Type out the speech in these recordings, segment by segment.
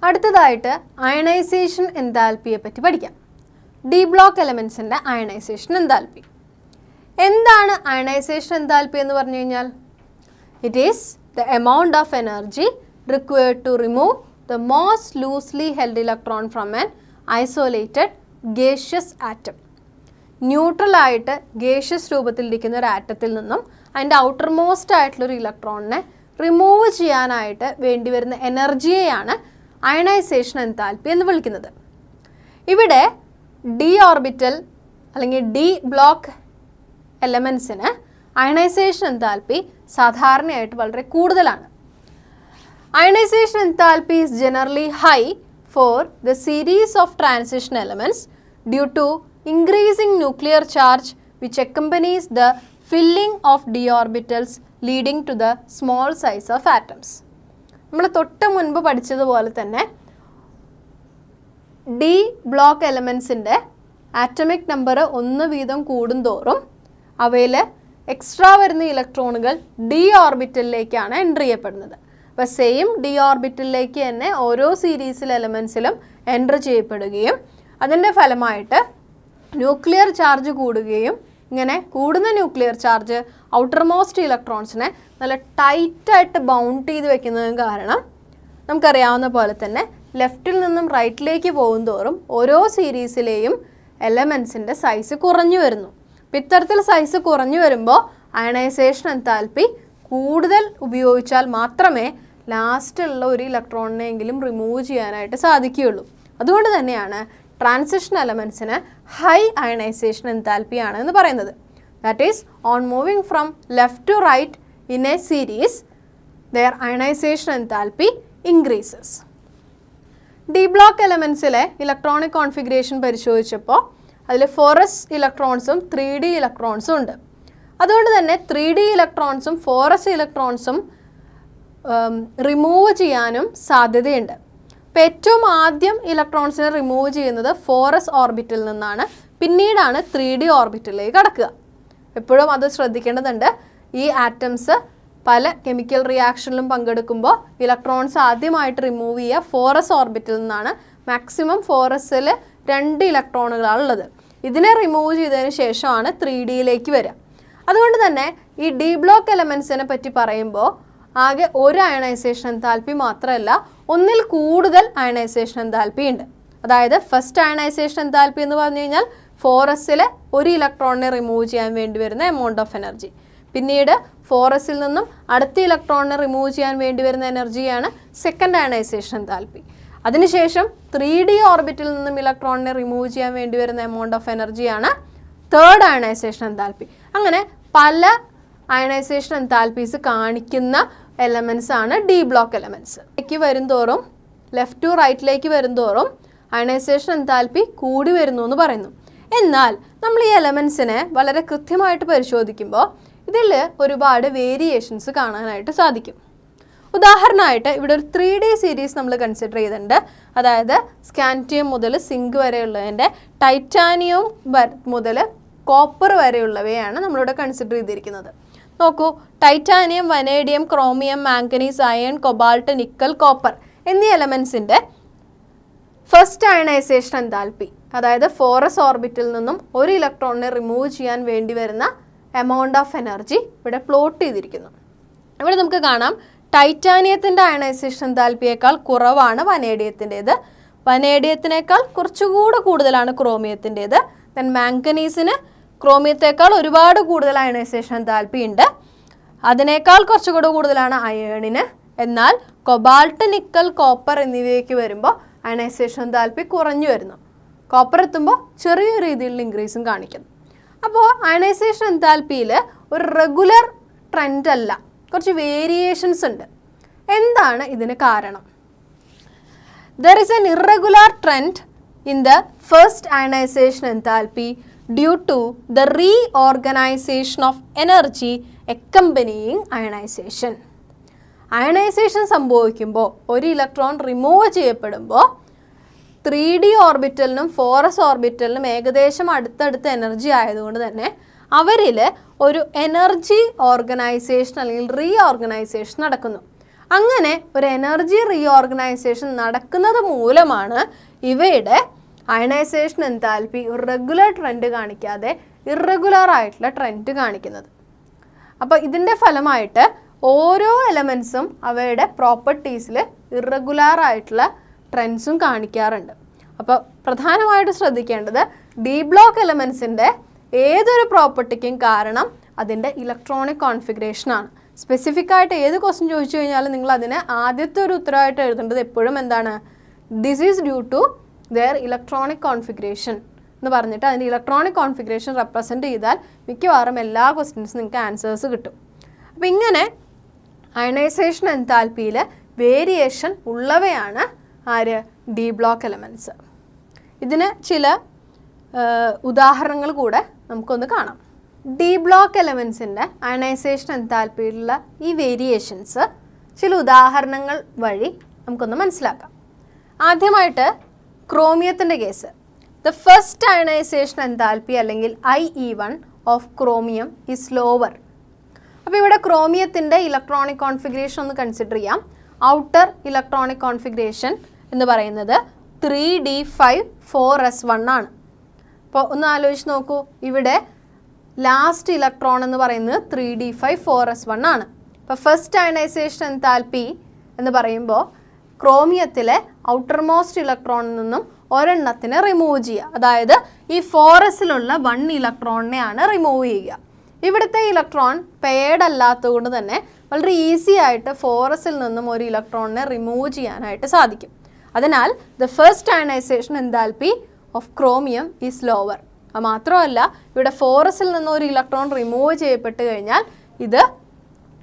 അടുത്തതായിട്ട് അയണൈസേഷൻ എൻതാൽപ്പിയെ പറ്റി പഠിക്കാം. ഡി ബ്ലോക്ക് എലമെൻസിൻ്റെ അയണൈസേഷൻ എൻതാൽപ്പി. എന്താണ് അയണൈസേഷൻ എൻതാൽപ്പി എന്ന് പറഞ്ഞു കഴിഞ്ഞാൽ? It is the amount of energy required to remove the most loosely held electron from an isolated gaseous atom. ന്യൂട്രലായിട്ട് ഗേഷ്യസ് രൂപത്തിലിരിക്കുന്ന ഒരു ആറ്റത്തിൽ നിന്നും അതിൻ്റെ ഔട്ടർ മോസ്റ്റ് ആയിട്ടുള്ളൊരു ഇലക്ട്രോണിനെ റിമൂവ് ചെയ്യാനായിട്ട് വേണ്ടിവരുന്ന എനർജിയെയാണ് അയണൈസേഷൻ എൻതാൽപ്പി എന്ന് വിളിക്കുന്നത്. ഇവിടെ ഡി ഓർബിറ്റൽ അല്ലെങ്കിൽ ഡി ബ്ലോക്ക് എലമെൻസിന് അയണൈസേഷൻ എൻതാൽപ്പി സാധാരണയായിട്ട് വളരെ കൂടുതലാണ്. Ionization enthalpy is generally high for the series of transition elements due to increasing nuclear charge which accompanies the filling of d orbitals leading to the small size of atoms. നമ്മൾ തൊട്ട് മുൻപ് പഠിച്ചതുപോലെ തന്നെ D block എലമെൻസിൻ്റെ atomic number 1 വീതം കൂടുന്തോറും അവയിൽ extra വരുന്ന ഇലക്ട്രോണുകൾ D ഓർബിറ്റലിലേക്കാണ് enter ചെയ്യപ്പെടുന്നത്. അപ്പോൾ സെയിം ഡി ഓർബിറ്റലിലേക്ക് തന്നെ ഓരോ സീരീസിലെ എലമെൻസിലും എൻ്റർ ചെയ്യപ്പെടുകയും അതിൻ്റെ ഫലമായിട്ട് ന്യൂക്ലിയർ ചാർജ് കൂടുകയും ഇങ്ങനെ കൂടുന്ന ന്യൂക്ലിയർ ചാർജ് ഔട്ടർ മോസ്റ്റ് ഇലക്ട്രോൺസിനെ നല്ല ടൈറ്റായിട്ട് ബൗണ്ട് ചെയ്ത് വെക്കുന്നതും കാരണം നമുക്കറിയാവുന്ന പോലെ തന്നെ ലെഫ്റ്റിൽ നിന്നും റൈറ്റിലേക്ക് പോകും തോറും ഓരോ സീരീസിലെയും എലമെൻസിൻ്റെ സൈസ് കുറഞ്ഞു വരുന്നു. അപ്പം ഇത്തരത്തിൽ സൈസ് കുറഞ്ഞു വരുമ്പോൾ അയണൈസേഷൻ എൻതാൽപ്പി കൂടുതൽ ഉപയോഗിച്ചാൽ മാത്രമേ ലാസ്റ്റുള്ള ഒരു ഇലക്ട്രോണിനെങ്കിലും റിമൂവ് ചെയ്യാനായിട്ട് സാധിക്കുകയുള്ളൂ. അതുകൊണ്ട് തന്നെയാണ് ട്രാൻസിഷൻ എലമെൻസിന് ഹൈ അയണൈസേഷൻ എൻതാൽപ്പി ആണ് എന്ന് പറയുന്നത്. That is on moving from left to right in a series their ionisation enthalpy increases. D block എലമെൻസിലെ ഇലക്ട്രോണിക് കോൺഫിഗറേഷൻ പരിശോധിച്ചപ്പോൾ അതിൽ 4s ഇലക്ട്രോൺസും 3d ഇലക്ട്രോൺസും ഉണ്ട്. അതുകൊണ്ട് തന്നെ 3d ഇലക്ട്രോൺസും 4s ഇലക്ട്രോൺസും റിമൂവ് ചെയ്യാനും സാധ്യതയുണ്ട്. അപ്പോൾ ഏറ്റവും ആദ്യം ഇലക്ട്രോൺസിനെ റിമൂവ് ചെയ്യുന്നത് 4s ഓർബിറ്റിൽ നിന്നാണ്, പിന്നീടാണ് 3d ഓർബിറ്റിലേക്ക് കടക്കുക. എപ്പോഴും അത് ശ്രദ്ധിക്കേണ്ടതുണ്ട്. ഈ ആറ്റംസ് പല കെമിക്കൽ റിയാക്ഷനിലും പങ്കെടുക്കുമ്പോൾ ഇലക്ട്രോൺസ് ആദ്യമായിട്ട് റിമൂവ് ചെയ്യുക 4s ഓർബിറ്റിൽ നിന്നാണ്. മാക്സിമം 4sൽ 2 ഇലക്ട്രോണുകളാണുള്ളത്. ഇതിനെ റിമൂവ് ചെയ്തതിന് ശേഷമാണ് 3dയിലേക്ക് വരിക. അതുകൊണ്ട് തന്നെ ഈ ഡി ബ്ലോക്ക് എലമെൻസിനെ പറ്റി പറയുമ്പോൾ ആകെ ഒരു അയണൈസേഷൻ എൻതാൽപ്പി മാത്രമല്ല, ഒന്നിൽ കൂടുതൽ അയണൈസേഷൻ എൻതാൽപ്പി ഉണ്ട്. അതായത് ഫസ്റ്റ് അയണൈസേഷൻ എൻതാൽപ്പി എന്ന് പറഞ്ഞു കഴിഞ്ഞാൽ 4sലെ ഒരു ഇലക്ട്രോണിനെ റിമൂവ് ചെയ്യാൻ വേണ്ടി വരുന്ന എമൗണ്ട് ഓഫ് എനർജി. പിന്നീട് 4sൽ നിന്നും അടുത്ത ഇലക്ട്രോണിനെ റിമൂവ് ചെയ്യാൻ വേണ്ടി വരുന്ന എനർജിയാണ് സെക്കൻഡ് അയണൈസേഷൻ എൻതാൽപ്പി. അതിനുശേഷം 3d ഓർബിറ്റിൽ നിന്നും ഇലക്ട്രോണിനെ റിമൂവ് ചെയ്യാൻ വേണ്ടി വരുന്ന എമൗണ്ട് ഓഫ് എനർജിയാണ് തേർഡ് അയണൈസേഷൻ എൻതാൽപ്പി. അങ്ങനെ പല അയണൈസേഷൻ എൻതാൽപ്പീസ് കാണിക്കുന്ന എലമെൻസ് ആണ് ഡി ബ്ലോക്ക് എലമെൻസ്. വരുംതോറും ലെഫ്റ്റ് ടു റൈറ്റിലേക്ക് വരുംതോറും അയണൈസേഷൻ എൻതാൽപ്പി കൂടി വരുന്നു എന്ന് പറയുന്നു. എന്നാൽ നമ്മൾ ഈ എലമെൻസിനെ വളരെ കൃത്യമായിട്ട് പരിശോധിക്കുമ്പോൾ ഇതിൽ ഒരുപാട് വേരിയേഷൻസ് കാണാനായിട്ട് സാധിക്കും. ഉദാഹരണമായിട്ട് ഇവിടെ ഒരു 3D സീരീസ് നമ്മൾ കൺസിഡർ ചെയ്തിട്ടുണ്ട്. അതായത് സ്കാൻറ്റിയം മുതൽ സിങ്ക് വരെയുള്ളതിൻ്റെ ടൈറ്റാനിയം മുതൽ കോപ്പർ വരെയുള്ളവയാണ് നമ്മളിവിടെ കൺസിഡർ ചെയ്തിരിക്കുന്നത്. നോക്കൂ, titanium, vanadium, chromium, manganese, iron, cobalt, nickel, copper എന്നീ എലമെൻസിൻ്റെ ഫസ്റ്റ് അയണൈസേഷൻ എൻതാൽപ്പി, അതായത് 4s ഓർബിറ്റിൽ നിന്നും ഒരു ഇലക്ട്രോണിനെ റിമൂവ് ചെയ്യാൻ വേണ്ടി വരുന്ന എമൗണ്ട് ഓഫ് എനർജി ഇവിടെ പ്ലോട്ട് ചെയ്തിരിക്കുന്നു. ഇവിടെ നമുക്ക് കാണാം ടൈറ്റാനിയത്തിൻ്റെ അയണൈസേഷൻ എൻതാൽപ്പിയേക്കാൾ കുറവാണ് വനേഡിയത്തിൻ്റേത്. വനേഡിയത്തിനേക്കാൾ കുറച്ചുകൂടെ കൂടുതലാണ് ക്രോമിയത്തിൻ്റേത്. ദെൻ മാംഗനീസിന് ക്രോമിയത്തേക്കാൾ ഒരുപാട് കൂടുതൽ അയണൈസേഷൻ എൻതാൽപ്പി ഉണ്ട്. അതിനേക്കാൾ കുറച്ചുകൂടെ കൂടുതലാണ് അയേണിന്. എന്നാൽ കൊബാൾട്ട്, നിക്കൽ, കോപ്പർ എന്നിവയ്ക്ക് വരുമ്പോൾ അയണൈസേഷൻ എൻതാൽപ്പി കുറഞ്ഞു വരുന്നു. കോപ്പർ എത്തുമ്പോൾ ചെറിയ രീതിയിലുള്ള ഇൻക്രീസും കാണിക്കുന്നു. അപ്പോൾ അയണൈസേഷൻ എൻതാൽപ്പിയിൽ ഒരു റെഗുലർ ട്രെൻഡ് അല്ല, കുറച്ച് വേരിയേഷൻസ് ഉണ്ട്. എന്താണ് ഇതിന് കാരണം? There is an irregular trend in the first ionisation enthalpy due to the reorganization of energy accompanying ionization. Ionization സംഭവിക്കുമ്പോൾ ഒരു ഇലക്ട്രോൺ റിമൂവ് ചെയ്യപ്പെടുമ്പോൾ 3d ഓർബിറ്റലിനും 4s ഓർബിറ്റലിനും ഏകദേശം അടുത്തടുത്ത എനർജി ആയതുകൊണ്ട് തന്നെ അവരിൽ ഒരു എനർജി ഓർഗനൈസേഷൻ അല്ലെങ്കിൽ റീഓർഗനൈസേഷൻ നടക്കുന്നു. അങ്ങനെ ഒരു എനർജി റീഓർഗനൈസേഷൻ നടക്കുന്നത് മൂലമാണ് ഇവയുടെ അയണൈസേഷൻ എൻതാൽപ്പി ഒരു റെഗുലർ ട്രെൻഡ് കാണിക്കാതെ ഇറഗുലർ ആയിട്ടുള്ള ട്രെൻഡ് കാണിക്കുന്നത്. അപ്പോൾ ഇതിൻ്റെ ഫലമായിട്ട് ഓരോ എലമെൻസും അവയുടെ പ്രോപ്പർട്ടീസിൽ ഇറഗുലർ ആയിട്ടുള്ള ട്രെൻഡ്സും കാണിക്കാറുണ്ട്. അപ്പോൾ പ്രധാനമായിട്ട് ശ്രദ്ധിക്കേണ്ടത് ഡി ബ്ലോക്ക് എലമെൻസിൻ്റെ ഏതൊരു പ്രോപ്പർട്ടിക്കും കാരണം അതിൻ്റെ ഇലക്ട്രോണിക് കോൺഫിഗറേഷനാണ്. സ്പെസിഫിക് ആയിട്ട് ഏത് ക്വസ്റ്റ്യൻ ചോദിച്ചു കഴിഞ്ഞാലും നിങ്ങൾ അതിന് ആദ്യത്തെ ഒരു ഉത്തരവായിട്ട് എഴുതേണ്ടത് എപ്പോഴും എന്താണ്, this is due to their electronic configuration എന്ന് പറഞ്ഞിട്ട് അതിൻ്റെ ഇലക്ട്രോണിക് കോൺഫിഗറേഷൻ റെപ്രസെൻറ്റ് ചെയ്താൽ മിക്കവാറും എല്ലാ ക്വസ്റ്റ്യൻസും നിങ്ങൾക്ക് ആൻസേഴ്സ് കിട്ടും. അപ്പോൾ ഇങ്ങനെ അയണൈസേഷൻ എൻതാൽപ്പിയിൽ വേരിയേഷൻ ഉള്ളവയാണ് ആര്, ഡി ബ്ലോക്ക് എലമെൻറ്റ്സ്. ഇതിന് ചില ഉദാഹരണങ്ങൾ കൂടെ നമുക്കൊന്ന് കാണാം. ഡി ബ്ലോക്ക് എലമെൻസിൻ്റെ അയണൈസേഷൻ എൻതാൽപ്പിയിലുള്ള ഈ വേരിയേഷൻസ് ചില ഉദാഹരണങ്ങൾ വഴി നമുക്കൊന്ന് മനസ്സിലാക്കാം. ആദ്യമായിട്ട് ക്രോമിയത്തിൻ്റെ കേസ്. ദ ഫസ്റ്റ് അയണൈസേഷൻ എൻതാൽപ്പി അല്ലെങ്കിൽ IE1 of chromium is lower. അപ്പോൾ ഇവിടെ ക്രോമിയത്തിൻ്റെ ഇലക്ട്രോണിക് കോൺഫിഗറേഷൻ ഒന്ന് കൺസിഡർ ചെയ്യാം. ഔട്ടർ ഇലക്ട്രോണിക് കോൺഫിഗറേഷൻ എന്ന് പറയുന്നത് 3d5,4s1 ആണ്. അപ്പോൾ ഒന്ന് ആലോചിച്ച് നോക്കൂ, ഇവിടെ ലാസ്റ്റ് ഇലക്ട്രോൺ എന്ന് പറയുന്നത് 3d5,4s1 ആണ്. അപ്പോൾ ഫസ്റ്റ് അയണൈസേഷൻ എൻതാൽപ്പി എന്ന് പറയുമ്പോൾ ക്രോമിയത്തിലെ ഔട്ടർമോസ്റ്റ് ഇലക്ട്രോണിൽ നിന്നും ഒരെണ്ണത്തിനെ റിമൂവ് ചെയ്യുക. അതായത് ഈ 4sലുള്ള 1 ഇലക്ട്രോണിനെയാണ് റിമൂവ് ചെയ്യുക. ഇവിടുത്തെ ഇലക്ട്രോൺ പെയർഡ് അല്ലാത്തതുകൊണ്ട് തന്നെ വളരെ ഈസി ആയിട്ട് 4sൽ നിന്നും ഒരു ഇലക്ട്രോണിനെ റിമൂവ് ചെയ്യാനായിട്ട് സാധിക്കും. അതിനാൽ the first ionisation enthalpy of chromium is lower. അത് മാത്രമല്ല, ഇവിടെ 4sൽ നിന്ന് ഒരു ഇലക്ട്രോൺ റിമൂവ് ചെയ്യപ്പെട്ട് കഴിഞ്ഞാൽ ഇത്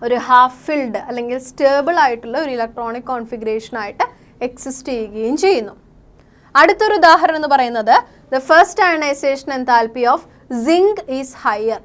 ഒരു ഹാഫ് ഫിൽഡ് അല്ലെങ്കിൽ സ്റ്റേബിൾ ആയിട്ടുള്ള ഒരു ഇലക്ട്രോണിക് കോൺഫിഗറേഷനായിട്ട് എക്സിസ്റ്റ് ചെയ്യുകയും ചെയ്യുന്നു. അടുത്തൊരു ഉദാഹരണം എന്ന് പറയുന്നത് the first ionisation enthalpy of zinc is higher.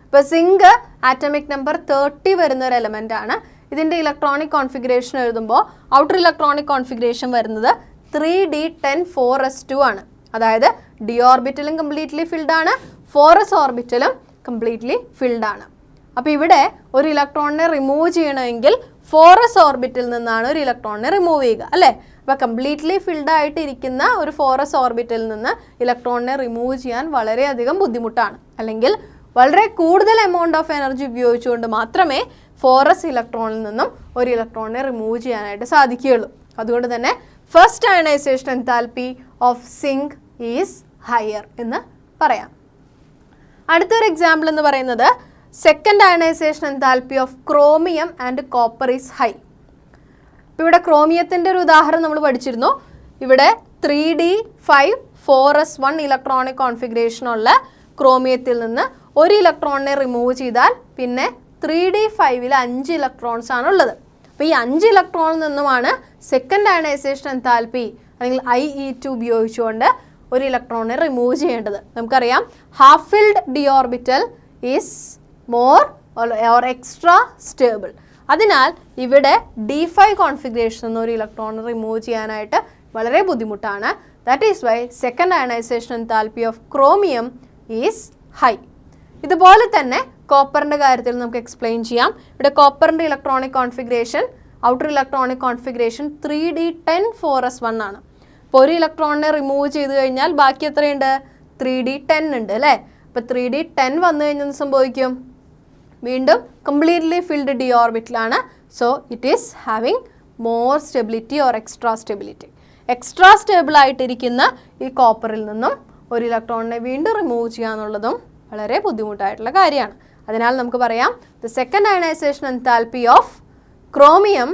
ഇപ്പോൾ സിങ്ക് ആറ്റമിക് നമ്പർ 30 വരുന്ന ഒരു എലമെൻ്റ് ആണ്. ഇതിൻ്റെ ഇലക്ട്രോണിക് കോൺഫിഗറേഷൻ എഴുതുമ്പോൾ ഔട്ടർ ഇലക്ട്രോണിക് കോൺഫിഗറേഷൻ വരുന്നത് 3d10,4s2 ആണ്. അതായത് ഡി ഓർബിറ്റലും കംപ്ലീറ്റ്ലി ഫിൽഡ് ആണ്, 4s ഓർബിറ്റലും കംപ്ലീറ്റ്ലി ഫിൽഡ് ആണ്. അപ്പോൾ ഇവിടെ ഒരു ഇലക്ട്രോണിനെ റിമൂവ് ചെയ്യണമെങ്കിൽ 4s ഓർബിറ്റിൽ നിന്നാണ് ഒരു ഇലക്ട്രോണിനെ റിമൂവ് ചെയ്യുക, അല്ലേ? അപ്പോൾ കംപ്ലീറ്റ്ലി ഫിൽഡ് ആയിട്ട് ഇരിക്കുന്ന ഒരു 4s ഓർബിറ്റിൽ നിന്ന് ഇലക്ട്രോണിനെ റിമൂവ് ചെയ്യാൻ വളരെയധികം ബുദ്ധിമുട്ടാണ്. അല്ലെങ്കിൽ വളരെ കൂടുതൽ എമൗണ്ട് ഓഫ് എനർജി ഉപയോഗിച്ചുകൊണ്ട് മാത്രമേ 4s ഇലക്ട്രോണിൽ നിന്നും ഒരു ഇലക്ട്രോണിനെ റിമൂവ് ചെയ്യാനായിട്ട് സാധിക്കുകയുള്ളൂ. അതുകൊണ്ട് തന്നെ first ionisation enthalpy of zinc is higher എന്ന് പറയാം. അടുത്തൊരു എക്സാമ്പിൾ എന്ന് പറയുന്നത് second ionisation enthalpy of chromium and copper is high. ഇപ്പോൾ ഇവിടെ ക്രോമിയത്തിൻ്റെ ഒരു ഉദാഹരണം നമ്മൾ പഠിച്ചിരുന്നു. ഇവിടെ 3d5,4s1 ഇലക്ട്രോണിക് കോൺഫിഗറേഷനുള്ള ക്രോമിയത്തിൽ നിന്ന് ഒരു ഇലക്ട്രോണിനെ റിമൂവ് ചെയ്താൽ പിന്നെ 3d5ൽ 5 ഇലക്ട്രോൺസ് ആണ് ഉള്ളത്. അപ്പോൾ ഈ 5 ഇലക്ട്രോണിൽ നിന്നുമാണ് സെക്കൻഡ് അയണൈസേഷൻ എൻതാൽപ്പി അല്ലെങ്കിൽ IE2 ഉപയോഗിച്ചുകൊണ്ട് ഒരു ഇലക്ട്രോണിനെ റിമൂവ് ചെയ്യേണ്ടത്. നമുക്കറിയാം half filled D orbital is more or extra stable. അതിനാൽ ഇവിടെ D5 കോൺഫിഗറേഷൻ നിന്ന് ഒരു ഇലക്ട്രോൺ റിമൂവ് ചെയ്യാനായിട്ട് വളരെ ബുദ്ധിമുട്ടാണ്. That is why second ionisation enthalpy of chromium is high. ഇതുപോലെ തന്നെ കോപ്പറിൻ്റെ കാര്യത്തിൽ നമുക്ക് എക്സ്പ്ലെയിൻ ചെയ്യാം. ഇവിടെ കോപ്പറിൻ്റെ electronic configuration outer electronic configuration 3d10,4s1 ആണ്. അപ്പോൾ ഒരു ഇലക്ട്രോണിനെ റിമൂവ് ചെയ്ത് കഴിഞ്ഞാൽ ബാക്കി എത്രയുണ്ട്? 3d10 ഉണ്ട്, അല്ലേ? അപ്പോൾ 3d10 വന്നു കഴിഞ്ഞാൽ സംഭവിക്കും, വീണ്ടും കംപ്ലീറ്റ്ലി ഫിൽഡ് ഡി ഓർബിറ്റിലാണ്. So it is having more stability or extra stability. Extra stable ആയിട്ടിരിക്കുന്ന ഈ കോപ്പറിൽ നിന്നും ഒരു ഇലക്ട്രോണിനെ വീണ്ടും റിമൂവ് ചെയ്യുക എന്നുള്ളതും വളരെ ബുദ്ധിമുട്ടായിട്ടുള്ള കാര്യമാണ്. അതിനാൽ നമുക്ക് പറയാം the second ionisation enthalpy of chromium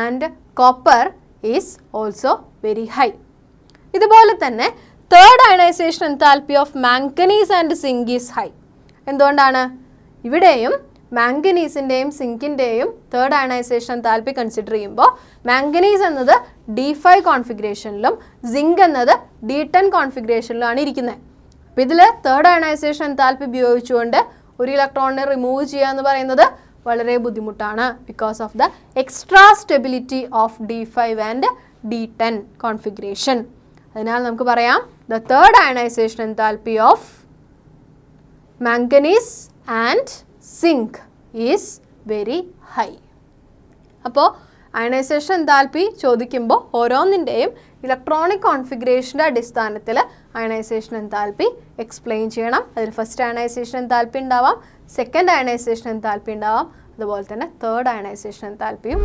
and copper is also very high. ഇതുപോലെ തന്നെ third ionisation enthalpy of manganese and zinc is high. എന്തുകൊണ്ടാണ്? ഇവിടെയും മാംഗനീസിൻ്റെയും സിങ്കിൻ്റെയും തേർഡ് അയണൈസേഷൻ എൻതാൽപ്പി കൺസിഡർ ചെയ്യുമ്പോൾ മാംഗനീസ് എന്നത് D5 കോൺഫിഗറേഷനിലും സിങ്ക് എന്നത് D10 കോൺഫിഗറേഷനിലുമാണ് ഇരിക്കുന്നത്. അപ്പോൾ ഇതിൽ തേർഡ് അയണൈസേഷൻ എൻതാൽപ്പി ഉപയോഗിച്ചുകൊണ്ട് ഒരു ഇലക്ട്രോണിനെ റിമൂവ് ചെയ്യുക എന്ന് പറയുന്നത് വളരെ ബുദ്ധിമുട്ടാണ് because of the extra stability of D5 and D10 configuration. അതിനാൽ നമുക്ക് പറയാം the third ionisation enthalpy of manganese and zinc is very high. അപ്പോൾ അയണൈസേഷൻ എൻതാൽപ്പി ചോദിക്കുമ്പോൾ ഓരോന്നിൻ്റെയും ഇലക്ട്രോണിക് കോൺഫിഗറേഷൻ്റെ അടിസ്ഥാനത്തിൽ അയണൈസേഷൻ എൻതാൽപ്പി എക്സ്പ്ലെയിൻ ചെയ്യണം. അതിൽ ഫസ്റ്റ് അയണൈസേഷൻ എൻതാൽപ്പി ഉണ്ടാവാം, സെക്കൻഡ് അയണൈസേഷൻ എൻതാൽപ്പി ഉണ്ടാവാം, അതുപോലെ തന്നെ തേർഡ് അയണൈസേഷൻ എൻതാൽപ്പിയും